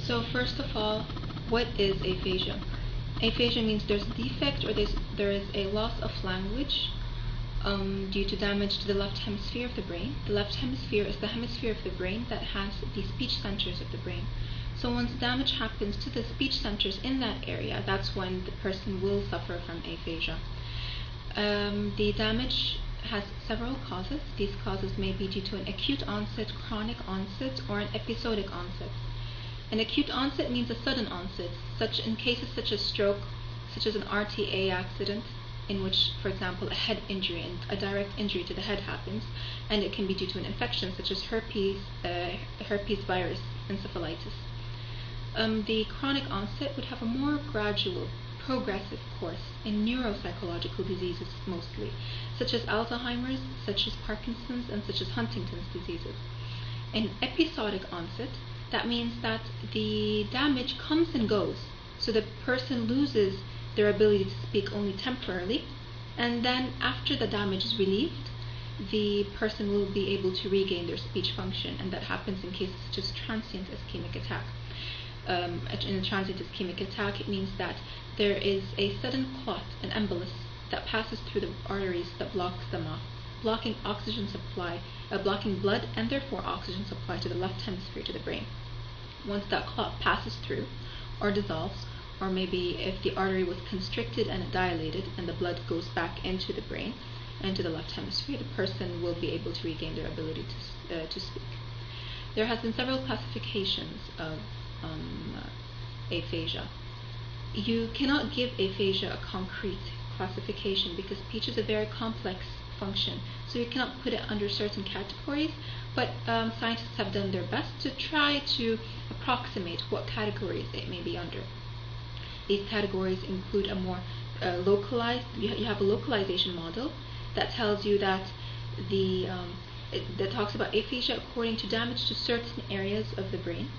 So first of all, what is aphasia? Aphasia means there's a defect or there is a loss of language due to damage to the left hemisphere of the brain. The left hemisphere is the hemisphere of the brain that has the speech centers of the brain. So once damage happens to the speech centers in that area, that's when the person will suffer from aphasia. The damage has several causes. These causes may be due to an acute onset, chronic onset, or an episodic onset. An acute onset means a sudden onset, in cases such as stroke, such as an RTA accident, in which, for example, a head injury and a direct injury to the head happens, and it can be due to an infection such as herpes virus encephalitis. The chronic onset would have a more gradual, progressive course in neuropsychological diseases mostly, such as Alzheimer's, such as Parkinson's, and such as Huntington's diseases. An episodic onset, that means that the damage comes and goes, so the person loses their ability to speak only temporarily, and then after the damage is relieved, the person will be able to regain their speech function, and that happens in cases such as transient ischemic attack. In a transient ischemic attack, it means that there is a sudden clot, an embolus, that passes through the arteries that blocks them off, blocking oxygen supply, blocking blood and therefore oxygen supply to the left hemisphere to the brain. Once that clot passes through or dissolves, or maybe if the artery was constricted and it dilated and the blood goes back into the brain and to the left hemisphere, the person will be able to regain their ability to speak. There has been several classifications of aphasia. You cannot give aphasia a concrete classification because speech is a very complex function, so you cannot put it under certain categories, but scientists have done their best to try to approximate what categories it may be under. These categories include a more localized, you have a localization model that tells you that that talks about aphasia according to damage to certain areas of the brain.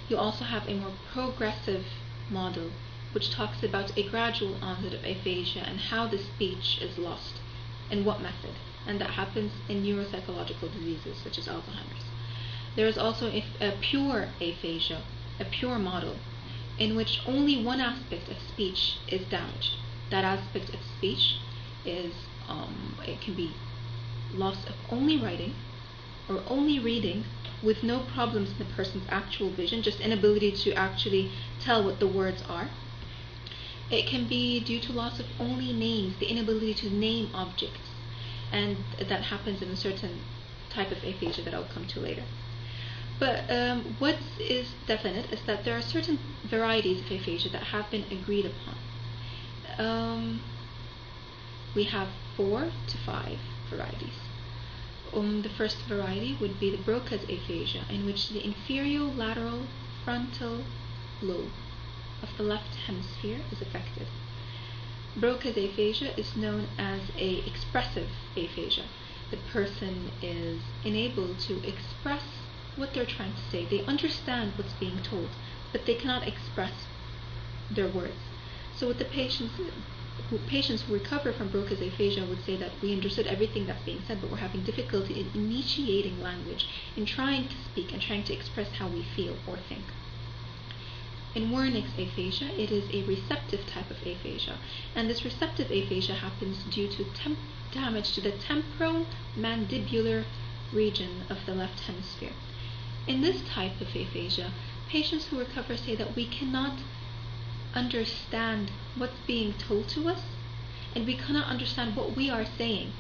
You also have a more progressive model which talks about a gradual onset of aphasia and how the speech is lost and what method, and that happens in neuropsychological diseases such as Alzheimer's. There is also a pure aphasia, a pure model, in which only one aspect of speech is damaged. That aspect of speech is, it can be loss of only writing or only reading with no problems in the person's actual vision, just inability to actually tell what the words are. It can be due to loss of only names, the inability to name objects, and that happens in a certain type of aphasia that I'll come to later. But what is definite is that there are certain varieties of aphasia that have been agreed upon. We have 4 to 5 varieties. The first variety would be the Broca's aphasia, in which the inferior-lateral frontal lobe of the left hemisphere is affected. Broca's aphasia is known as a expressive aphasia. The person is unable to express what they're trying to say. They understand what's being told, but they cannot express their words. So with the patients who recover from Broca's aphasia would say that we understood everything that's being said, but we're having difficulty in initiating language, in trying to speak and trying to express how we feel or think. In Wernicke's aphasia, it is a receptive type of aphasia, and this receptive aphasia happens due to damage to the temporomandibular region of the left hemisphere. In this type of aphasia, patients who recover say that we cannot understand what's being told to us, and we cannot understand what we are saying.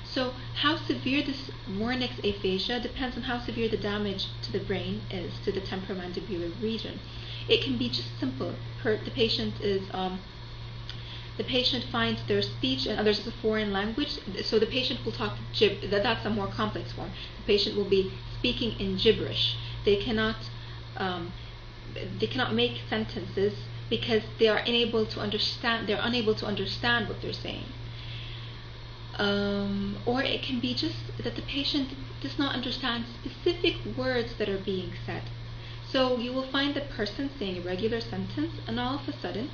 So how severe this Wernicke's aphasia depends on how severe the damage to the brain is, to the temporomandibular region. It can be just simple. The patient finds their speech and others is a foreign language, so the patient will talk that's a more complex form. The patient will be speaking in gibberish. They cannot make sentences because they are unable to understand. They're unable to understand what they're saying. Or it can be just that the patient does not understand specific words that are being said. So you will find the person saying a regular sentence, and all of a sudden,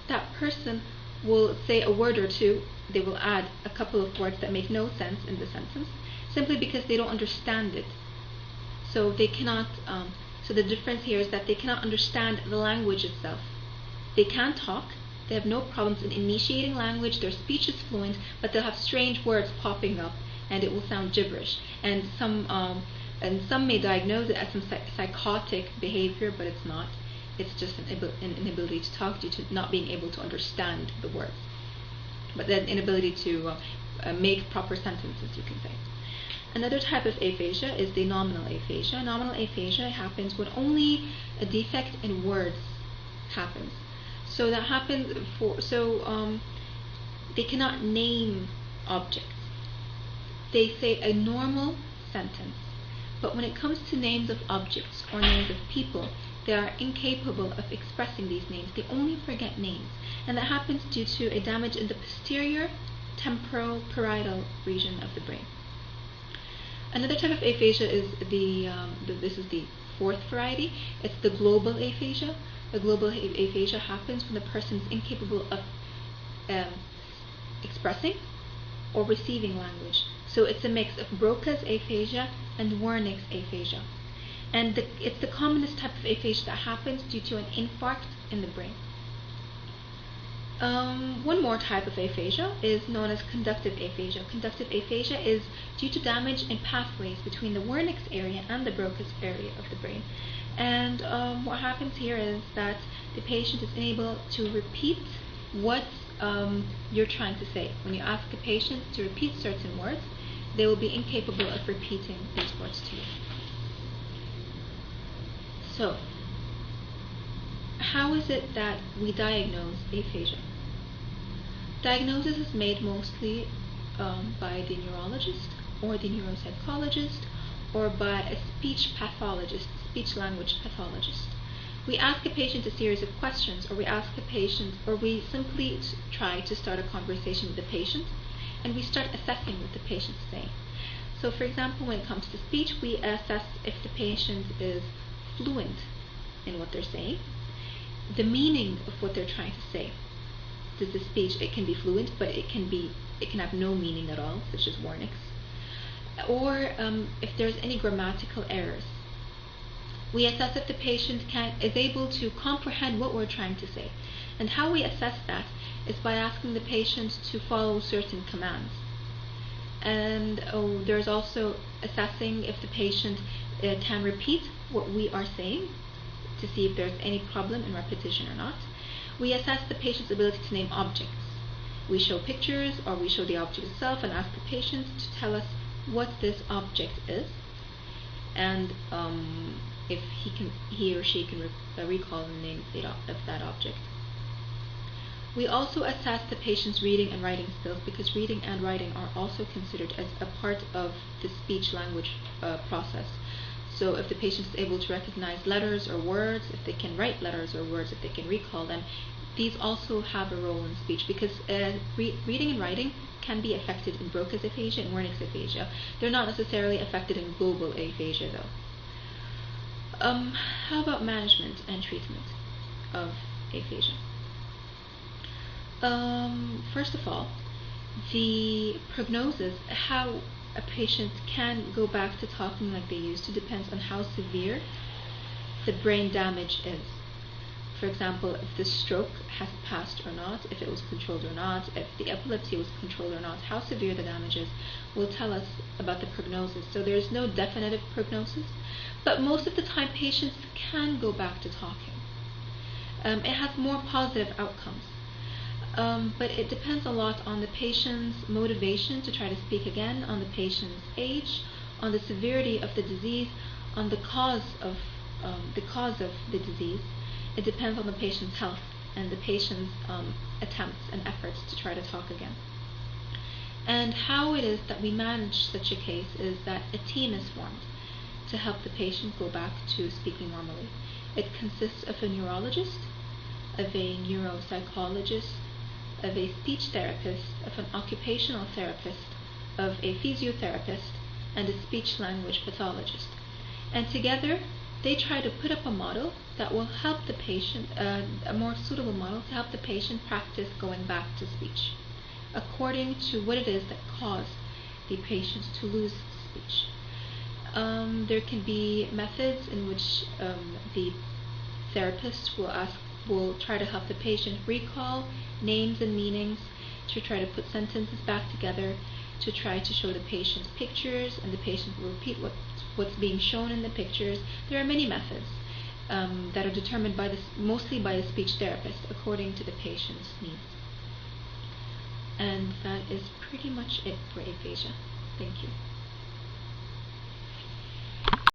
that person will say a word or two. They will add a couple of words that make no sense in the sentence, simply because they don't understand it. So they cannot. So the difference here is that they cannot understand the language itself. They can talk, they have no problems in initiating language, their speech is fluent, but they'll have strange words popping up and it will sound gibberish. And some may diagnose it as some psychotic behavior, but it's not. It's just an inability to talk due to not being able to understand the words. But then inability to make proper sentences, you can say. Another type of aphasia is the nominal aphasia. Nominal aphasia happens when only a defect in words happens. So that happens they cannot name objects. They say a normal sentence, but when it comes to names of objects or names of people, they are incapable of expressing these names. They only forget names, and that happens due to a damage in the posterior temporal parietal region of the brain. Another type of aphasia is this is the fourth variety. It's the global aphasia. The global aphasia happens when the person is incapable of expressing or receiving language. So it's a mix of Broca's aphasia and Wernicke's aphasia. And it's the commonest type of aphasia that happens due to an infarct in the brain. One more type of aphasia is known as conductive aphasia. Conductive aphasia is due to damage in pathways between the Wernicke's area and the Broca's area of the brain. And what happens here is that the patient is unable to repeat what you're trying to say. When you ask a patient to repeat certain words, they will be incapable of repeating these words to you. So, how is it that we diagnose aphasia? Diagnosis is made mostly by the neurologist or the neuropsychologist or by a speech pathologist, speech-language pathologist. We ask a patient a series of questions, or we simply try to start a conversation with the patient, and we start assessing what the patient is saying. So, for example, when it comes to speech, we assess if the patient is fluent in what they're saying, the meaning of what they're trying to say. Does the speech, it can be fluent, but it can have no meaning at all, such as Wernicke's. Or if there's any grammatical errors. We assess if the patient is able to comprehend what we're trying to say. And how we assess that is by asking the patient to follow certain commands. And there's also assessing if the patient can repeat what we are saying to see if there's any problem in repetition or not. We assess the patient's ability to name objects. We show pictures or we show the object itself and ask the patient to tell us what this object is, and if he or she can recall the name of that object. We also assess the patient's reading and writing skills, because reading and writing are also considered as a part of the speech-language process. So if the patient is able to recognize letters or words, if they can write letters or words, if they can recall them, these also have a role in speech, because reading and writing can be affected in Broca's aphasia and Wernicke's aphasia. They're not necessarily affected in global aphasia, though. How about management and treatment of aphasia? First of all, the prognosis, how a patient can go back to talking like they used to, depends on how severe the brain damage is. For example, if the stroke has passed or not, if it was controlled or not, if the epilepsy was controlled or not, how severe the damage is will tell us about the prognosis. So there is no definitive prognosis, but most of the time patients can go back to talking. It has more positive outcomes. But it depends a lot on the patient's motivation to try to speak again, on the patient's age, on the severity of the disease, on the cause of the disease. It depends on the patient's health and the patient's attempts and efforts to try to talk again. And how it is that we manage such a case is that a team is formed to help the patient go back to speaking normally. It consists of a neurologist, of a neuropsychologist, of a speech therapist, of an occupational therapist, of a physiotherapist, and a speech-language pathologist. And together, they try to put up a model that will help the patient, a more suitable model to help the patient practice going back to speech, according to what it is that caused the patient to lose speech. There can be methods in which the therapist will try to help the patient recall names and meanings, to try to put sentences back together, to try to show the patient pictures, and the patient will repeat what's being shown in the pictures. There are many methods that are determined mostly by the speech therapist according to the patient's needs. And that is pretty much it for aphasia. Thank you.